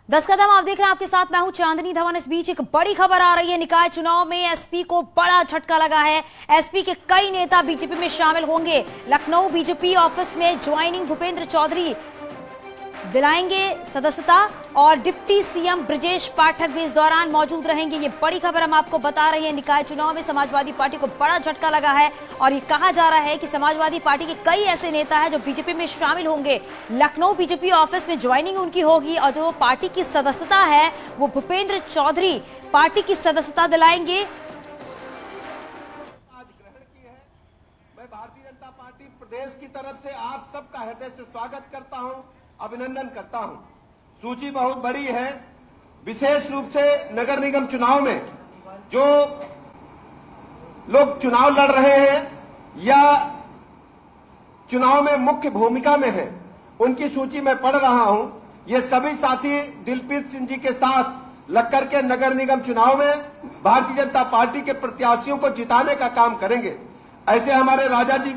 10 कदम आप देख रहे हैं, आपके साथ मैं हूं चांदनी धवन। इस बीच एक बड़ी खबर आ रही है। निकाय चुनाव में एसपी को बड़ा झटका लगा है। एसपी के कई नेता बीजेपी में शामिल होंगे। लखनऊ बीजेपी ऑफिस में ज्वाइनिंग भूपेंद्र चौधरी दिलाएंगे सदस्यता और डिप्टी सीएम ब्रजेश पाठक भी इस दौरान मौजूद रहेंगे। ये बड़ी खबर हम आपको बता रहे हैं। निकाय चुनाव में समाजवादी पार्टी को बड़ा झटका लगा है और ये कहा जा रहा है कि समाजवादी पार्टी के कई ऐसे नेता हैं जो बीजेपी में शामिल होंगे। लखनऊ बीजेपी ऑफिस में ज्वाइनिंग उनकी होगी और जो पार्टी की सदस्यता है वो भूपेंद्र चौधरी पार्टी की सदस्यता दिलाएंगे। मैं भारतीय जनता पार्टी प्रदेश की तरफ से आप सबका हृदय से स्वागत करता हूं, अभिनंदन करता हूं। सूची बहुत बड़ी है। विशेष रूप से नगर निगम चुनाव में जो लोग चुनाव लड़ रहे हैं या चुनाव में मुख्य भूमिका में हैं, उनकी सूची में पढ़ रहा हूं। ये सभी साथी दिलप्रीत सिंह जी के साथ लग करके नगर निगम चुनाव में भारतीय जनता पार्टी के प्रत्याशियों को जिताने का काम करेंगे। ऐसे हमारे राजा जी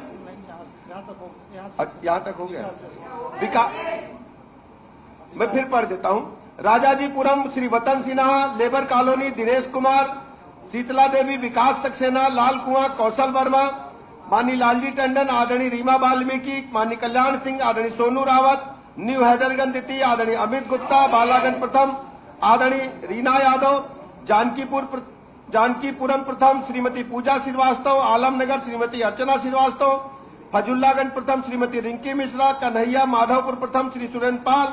यहां तक हो गया। मैं फिर पढ़ देता हूं। राजाजीपुरम श्री वतन सिन्हा, लेबर कॉलोनी दिनेश कुमार, शीतला देवी विकास सक्सेना, लाल कुआं कौशल वर्मा, मानी लालजी टंडन, आदरणीय रीमा वाल्मीकि, मानी कल्याण सिंह, आदरणीय सोनू रावत, न्यू हैदरगंज द्वितीय आदरणीय अमित गुप्ता, बालागंज प्रथम आदरणीय रीना यादव, जानकीपुरम प्रथम श्रीमती पूजा श्रीवास्तव, आलमनगर श्रीमती अर्चना श्रीवास्तव, फजुल्लागंज प्रथम श्रीमती रिंकी मिश्रा, कन्हैया माधवपुर प्रथम श्री सुरेंद्र पाल,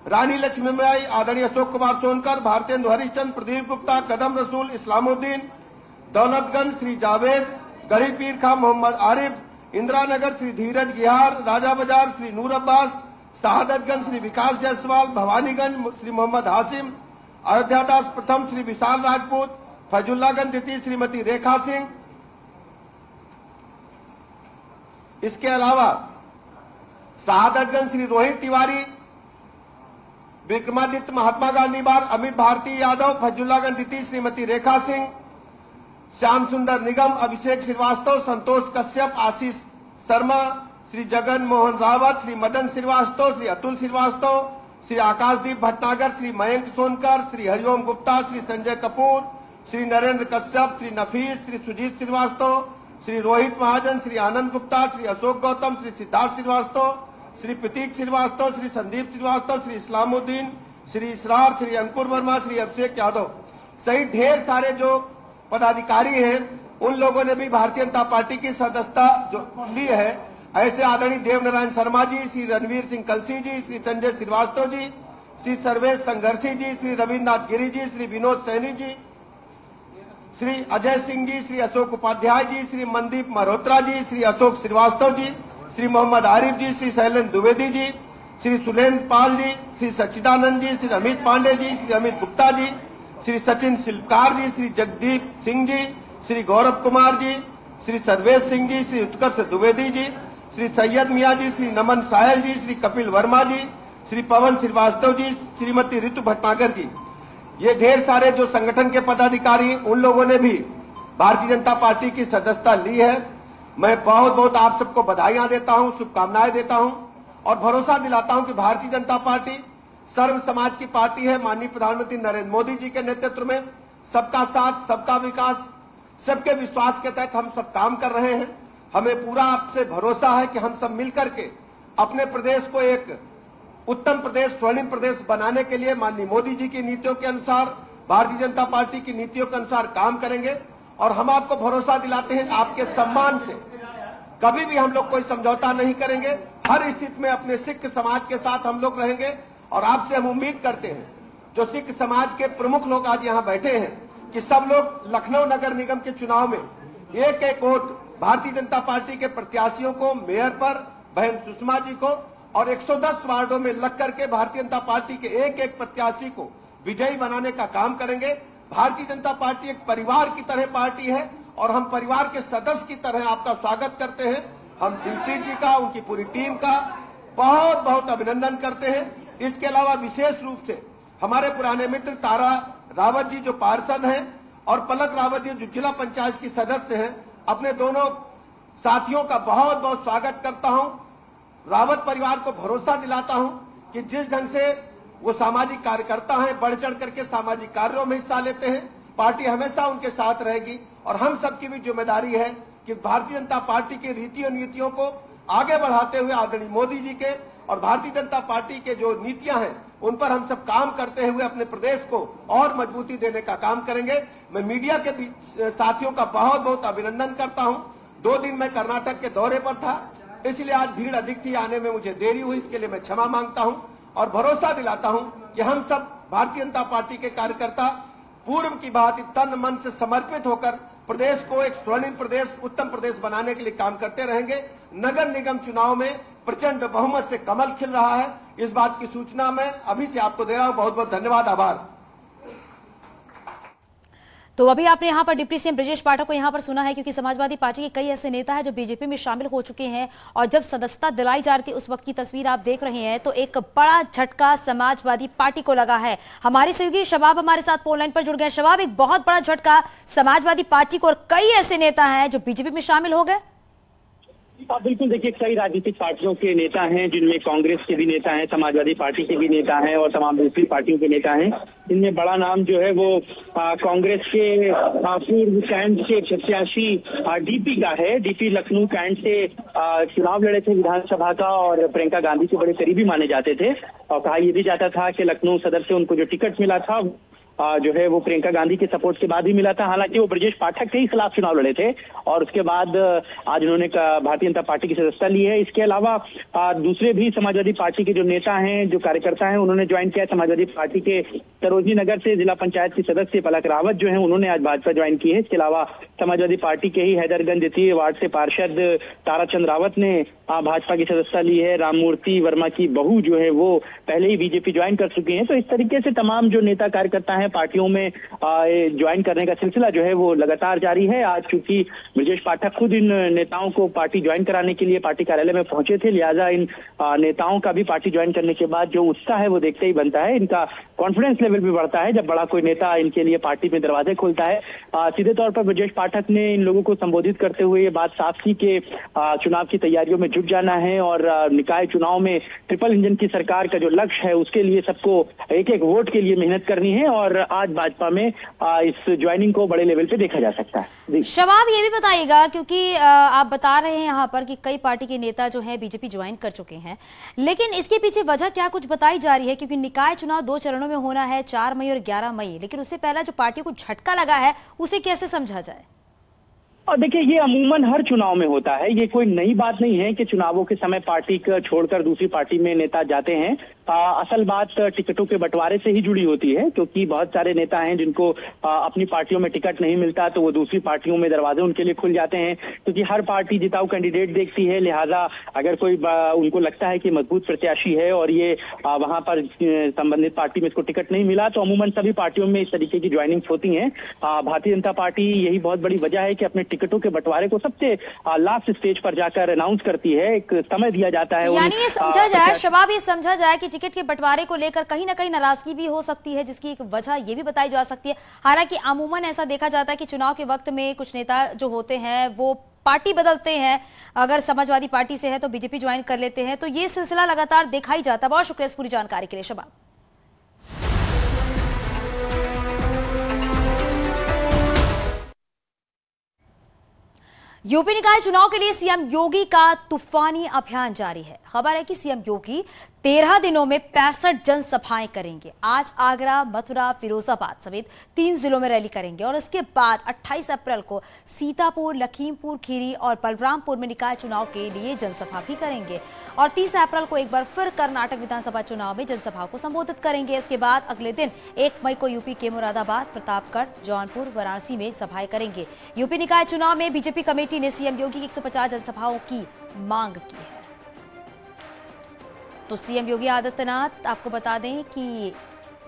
रानी लक्ष्मीबाई आदरणीय अशोक कुमार सोनकर, भारतेंदु हरिश्चंद्र, प्रदीप गुप्ता, कदम रसूल, इस्लामुद्दीन, दौलतगंज श्री जावेद, गढ़ी पीर खां मोहम्मद आरिफ, इंदिरा नगर श्री धीरज गिहार, राजा बाजार श्री नूर अब्बास, शहादतगंज श्री विकास जायसवाल, भवानीगंज श्री मोहम्मद हासिम, अयोध्यादास प्रथम श्री विशाल राजपूत, फजुल्लागंज द्वितीय श्रीमती रेखा सिंह। इसके अलावा शहादतगंज श्री रोहित तिवारी, विक्रमादित्य महात्मा गांधी बाग अमित भारती यादव, फजुल्लागंज द्वितीय श्रीमती रेखा सिंह, श्याम सुंदर निगम, अभिषेक श्रीवास्तव, संतोष कश्यप, आशीष शर्मा, श्री जगन मोहन रावत, श्री मदन श्रीवास्तव, श्री अतुल श्रीवास्तव, श्री आकाशदीप भटनागर, श्री मयंक सोनकर, श्री हरिओम गुप्ता, श्री संजय कपूर, श्री नरेंद्र कश्यप, श्री नफीस, श्री सुजीत श्रीवास्तव, श्री रोहित महाजन, श्री आनंद गुप्ता, श्री अशोक गौतम, श्री सिद्धार्थ श्रीवास्तव, श्री प्रतीक श्रीवास्तव, श्री संदीप श्रीवास्तव, श्री इस्लामुद्दीन, श्री इसरार, श्री अंकुर वर्मा, श्री अभिषेक यादव सहित ढेर सारे जो पदाधिकारी हैं, उन लोगों ने भी भारतीय जनता पार्टी की सदस्यता जो ली है। ऐसे आदरणीय देवनारायण शर्मा जी, श्री रणवीर सिंह कलसी जी, श्री संजय श्रीवास्तव जी, श्री सर्वेश संघर्षी जी, श्री रविन्द्रनाथ गिरी जी, श्री विनोद सैनी जी, श्री अजय सिंह जी, श्री अशोक उपाध्याय जी, श्री मनदीप मल्होत्रा जी, श्री अशोक श्रीवास्तव जी, श्री मोहम्मद आरिफ जी, श्री शैलेंद्र द्विवेदी जी, श्री सुरेंद्र पाल जी, श्री सच्चिदानंद जी, श्री अमित पांडे जी, श्री अमित गुप्ता जी, श्री सचिन शिल्पकार जी, श्री जगदीप सिंह जी, श्री गौरव कुमार जी, श्री सर्वेश सिंह जी, श्री उत्कर्ष द्विवेदी जी, श्री सैयद मियां जी, श्री नमन सायल जी, श्री कपिल वर्मा जी, श्री पवन श्रीवास्तव जी, श्रीमती ऋतु भटनागर जी। ये ढेर सारे जो संगठन के पदाधिकारी, उन लोगों ने भी भारतीय जनता पार्टी की सदस्यता ली है। मैं बहुत बहुत आप सबको बधाइयां देता हूं, शुभकामनाएं देता हूं और भरोसा दिलाता हूं कि भारतीय जनता पार्टी सर्व समाज की पार्टी है। माननीय प्रधानमंत्री नरेंद्र मोदी जी के नेतृत्व में सबका साथ, सबका विकास, सबके विश्वास के तहत हम सब काम कर रहे हैं। हमें पूरा आपसे भरोसा है कि हम सब मिलकर के अपने प्रदेश को एक उत्तम प्रदेश, स्वर्णिम प्रदेश बनाने के लिए माननीय मोदी जी की नीतियों के अनुसार, भारतीय जनता पार्टी की नीतियों के अनुसार काम करेंगे। और हम आपको भरोसा दिलाते हैं आपके सम्मान से कभी भी हम लोग कोई समझौता नहीं करेंगे। हर स्थिति में अपने सिख समाज के साथ हम लोग रहेंगे और आपसे हम उम्मीद करते हैं, जो सिख समाज के प्रमुख लोग आज यहाँ बैठे हैं, कि सब लोग लखनऊ नगर निगम के चुनाव में एक एक वोट भारतीय जनता पार्टी के प्रत्याशियों को, मेयर पर बहन सुषमा जी को और 110 वार्डों में लग करके भारतीय जनता पार्टी के एक एक प्रत्याशी को विजयी बनाने का काम करेंगे। भारतीय जनता पार्टी एक परिवार की तरह पार्टी है और हम परिवार के सदस्य की तरह आपका स्वागत करते हैं। हम दिलप्रीत जी का, उनकी पूरी टीम का बहुत बहुत अभिनंदन करते हैं। इसके अलावा विशेष रूप से हमारे पुराने मित्र तारा रावत जी जो पार्षद हैं और पलक रावत जी जो जिला पंचायत की सदस्य हैं, अपने दोनों साथियों का बहुत बहुत स्वागत करता हूं। रावत परिवार को भरोसा दिलाता हूं कि जिस ढंग से वो सामाजिक कार्यकर्ता हैं, बढ़ चढ़ करके सामाजिक कार्यों में हिस्सा लेते हैं। पार्टी हमेशा उनके साथ रहेगी और हम सबकी भी जिम्मेदारी है कि भारतीय जनता पार्टी की रीति और नीतियों को आगे बढ़ाते हुए आदरणीय मोदी जी के और भारतीय जनता पार्टी के जो नीतियां हैं उन पर हम सब काम करते हुए अपने प्रदेश को और मजबूती देने का काम करेंगे। मैं मीडिया के साथियों का बहुत बहुत अभिनंदन करता हूं। 2 दिन मैं कर्नाटक के दौरे पर था, इसलिए आज भीड़ अधिक थी, आने में मुझे देरी हुई, इसके लिए मैं क्षमा मांगता हूं और भरोसा दिलाता हूं कि हम सब भारतीय जनता पार्टी के कार्यकर्ता पूर्व की भांति तन मन से समर्पित होकर प्रदेश को एक स्वर्णिम प्रदेश, उत्तम प्रदेश बनाने के लिए काम करते रहेंगे। नगर निगम चुनाव में प्रचंड बहुमत से कमल खिल रहा है, इस बात की सूचना मैं अभी से आपको दे रहा हूं। बहुत बहुत धन्यवाद, आभार। तो अभी आपने यहां पर डिप्टी सीएम ब्रजेश पाठक को यहां पर सुना है, क्योंकि समाजवादी पार्टी के कई ऐसे नेता हैं जो बीजेपी में शामिल हो चुके हैं और जब सदस्यता दिलाई जा रही थी उस वक्त की तस्वीर आप देख रहे हैं, तो एक बड़ा झटका समाजवादी पार्टी को लगा है। हमारे सहयोगी शबाब हमारे साथ फोन लाइन पर जुड़ गए। शबाब, एक बहुत बड़ा झटका समाजवादी पार्टी को और कई ऐसे नेता हैं जो बीजेपी में शामिल हो गए। बिल्कुल, देखिए कई राजनीतिक पार्टियों के नेता हैं जिनमें कांग्रेस के भी नेता हैं, समाजवादी पार्टी के भी नेता हैं और तमाम दूसरी पार्टियों के नेता हैं। इनमें बड़ा नाम जो है वो कांग्रेस के पूर्व कैंट से प्रत्याशी डीपी का है। डीपी लखनऊ कैंट से चुनाव लड़े थे विधानसभा का और प्रियंका गांधी के बड़े करीबी माने जाते थे और कहा यह भी जाता था कि लखनऊ सदर से उनको जो टिकट मिला था जो है वो प्रियंका गांधी के सपोर्ट के बाद ही मिला था। हालांकि वो ब्रजेश पाठक के ही खिलाफ चुनाव लड़े थे और उसके बाद आज उन्होंने भारतीय जनता पार्टी की सदस्यता ली है। इसके अलावा दूसरे भी समाजवादी पार्टी के जो नेता हैं, जो कार्यकर्ता हैं, उन्होंने ज्वाइन किया। समाजवादी पार्टी के सरोजनी नगर से जिला पंचायत की सदस्य पलक रावत जो है उन्होंने आज भाजपा ज्वाइन की है। इसके अलावा समाजवादी पार्टी के ही हैदरगंज द्वितीय वार्ड से पार्षद ताराचंद रावत ने भाजपा की सदस्यता ली है। राममूर्ति वर्मा की बहू जो है वो पहले ही बीजेपी ज्वाइन कर चुकी हैं। तो इस तरीके से तमाम जो नेता कार्यकर्ता हैं पार्टियों में ज्वाइन करने का सिलसिला जो है वो लगातार जारी है। आज चूंकि ब्रजेश पाठक खुद इन नेताओं को पार्टी ज्वाइन कराने के लिए पार्टी कार्यालय में पहुंचे थे, लिहाजा इन नेताओं का भी पार्टी ज्वाइन करने के बाद जो उत्साह है वो देखते ही बनता है। इनका कॉन्फिडेंस लेवल भी बढ़ता है जब बड़ा कोई नेता इनके लिए पार्टी में दरवाजे खोलता है। सीधे तौर पर ब्रजेश पाठक ने इन लोगों को संबोधित करते हुए ये बात साफ की कि चुनाव की तैयारियों में जुट जाना है और निकाय चुनाव में ट्रिपल इंजन की सरकार का जो लक्ष्य है उसके लिए सबको एक एक वोट के लिए मेहनत करनी है और आज भाजपा में इस ज्वाइनिंग को बड़े लेवल पे देखा जा सकता है। शबाब, ये भी बताइएगा, क्योंकि आप बता रहे हैं यहाँ पर कि कई पार्टी के नेता जो है बीजेपी ज्वाइन कर चुके हैं, लेकिन इसके पीछे वजह क्या कुछ बताई जा रही है? क्योंकि निकाय चुनाव 2 चरणों में होना है, 4 मई और 11 मई, लेकिन उससे पहला जो पार्टी को झटका लगा है उसे कैसे समझा जाए? और देखिए ये अमूमन हर चुनाव में होता है, ये कोई नई बात नहीं है कि चुनावों के समय पार्टी को छोड़कर दूसरी पार्टी में नेता जाते हैं। असल बात टिकटों के बंटवारे से ही जुड़ी होती है, क्योंकि बहुत सारे नेता हैं जिनको अपनी पार्टियों में टिकट नहीं मिलता तो वो दूसरी पार्टियों में दरवाजे उनके लिए खुल जाते हैं, क्योंकि हर पार्टी जिताऊ कैंडिडेट देखती है। लिहाजा अगर कोई उनको लगता है कि मजबूत प्रत्याशी है और ये वहां पर संबंधित पार्टी में इसको टिकट नहीं मिला तो अमूमन सभी पार्टियों में इस तरीके की ज्वाइनिंग होती है। भारतीय जनता पार्टी यही बहुत बड़ी वजह है कि अपने टिकटों के बंटवारे को सबसे लास्ट स्टेज पर जाकर अनाउंस करती है, एक समय दिया जाता है। यानी ये समझा जाए शबाब, ये समझा जाए कि टिकट के बंटवारे को लेकर कहीं ना कहीं नाराजगी भी हो सकती है, जिसकी एक वजह ये भी बताई जा सकती है। हालांकि अमूमन ऐसा देखा जाता है कि चुनाव के वक्त में कुछ नेता जो होते हैं वो पार्टी बदलते हैं, अगर समाजवादी पार्टी से है तो बीजेपी ज्वाइन कर लेते हैं, तो ये सिलसिला लगातार देखा ही जाता है। बहुत शुक्रिया इस पूरी जानकारी के लिए शबाब। यूपी निकाय चुनाव के लिए सीएम योगी का तूफानी अभियान जारी है। खबर है कि सीएम योगी 13 दिनों में 65 जनसभाएं करेंगे। आज आगरा, मथुरा, फिरोजाबाद समेत 3 जिलों में रैली करेंगे और इसके बाद 28 अप्रैल को सीतापुर, लखीमपुर खीरी और बलरामपुर में निकाय चुनाव के लिए जनसभा भी करेंगे और 30 अप्रैल को एक बार फिर कर्नाटक विधानसभा चुनाव में जनसभा को संबोधित करेंगे। इसके बाद अगले दिन 1 मई को यूपी के मुरादाबाद, प्रतापगढ़, जौनपुर, वाराणसी में सभाएं करेंगे। यूपी निकाय चुनाव में बीजेपी कमेटी ने सीएम योगी की 150 जनसभाओं की मांग की है। तो सीएम योगी आदित्यनाथ आपको बता दें कि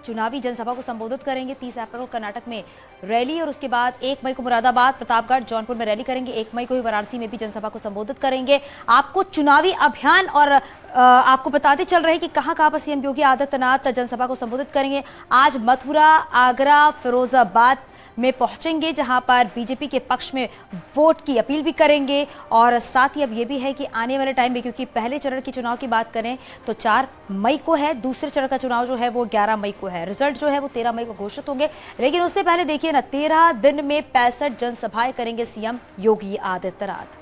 चुनावी जनसभा को संबोधित करेंगे। 30 अप्रैल को कर्नाटक में रैली और उसके बाद 1 मई को मुरादाबाद, प्रतापगढ़, जौनपुर में रैली करेंगे। 1 मई को ही वाराणसी में भी जनसभा को संबोधित करेंगे। आपको चुनावी अभियान और आपको बताते चल रहे हैं कि कहां पर सीएम योगी आदित्यनाथ जनसभा को संबोधित करेंगे। आज मथुरा, आगरा, फिरोजाबाद में पहुंचेंगे, जहां पर बीजेपी के पक्ष में वोट की अपील भी करेंगे। और साथ ही अब ये भी है कि आने वाले टाइम में, क्योंकि पहले चरण के चुनाव की बात करें तो 4 मई को है, दूसरे चरण का चुनाव जो है वो 11 मई को है, रिजल्ट जो है वो 13 मई को घोषित होंगे। लेकिन उससे पहले देखिए ना, 13 दिन में 65 जनसभाएं करेंगे CM Yogi Adityanath.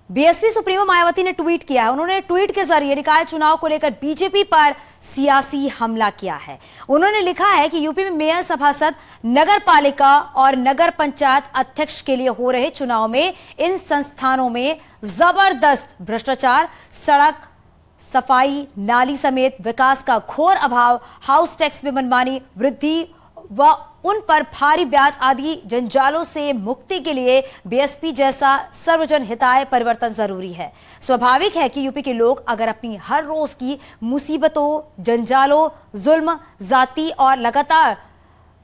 BSP supremo Mayawati ने ट्वीट किया है। उन्होंने ट्वीट के जरिए निकाय चुनाव को लेकर बीजेपी पर सियासी हमला किया है। उन्होंने लिखा है कि यूपी में मेयर, सभासद, नगर पालिका और नगर पंचायत अध्यक्ष के लिए हो रहे चुनाव में इन संस्थानों में जबरदस्त भ्रष्टाचार, सड़क, सफाई, नाली समेत विकास का घोर अभाव, हाउस टैक्स में मनमानी वृद्धि व उन पर भारी ब्याज आदि जंजालों से मुक्ति के लिए बीएसपी जैसा सर्वजन हिताय परिवर्तन जरूरी है। स्वाभाविक है कि यूपी के लोग अगर अपनी हर रोज की मुसीबतों, जंजालों, जुल्म, जाति और लगातार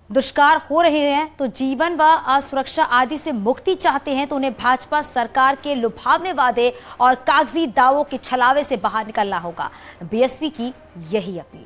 दुष्कार हो रहे हैं तो जीवन व असुरक्षा आदि से मुक्ति चाहते हैं, तो उन्हें भाजपा सरकार के लुभावने वादे और कागजी दावों के छलावे से बाहर निकलना होगा। बीएसपी की यही अपील।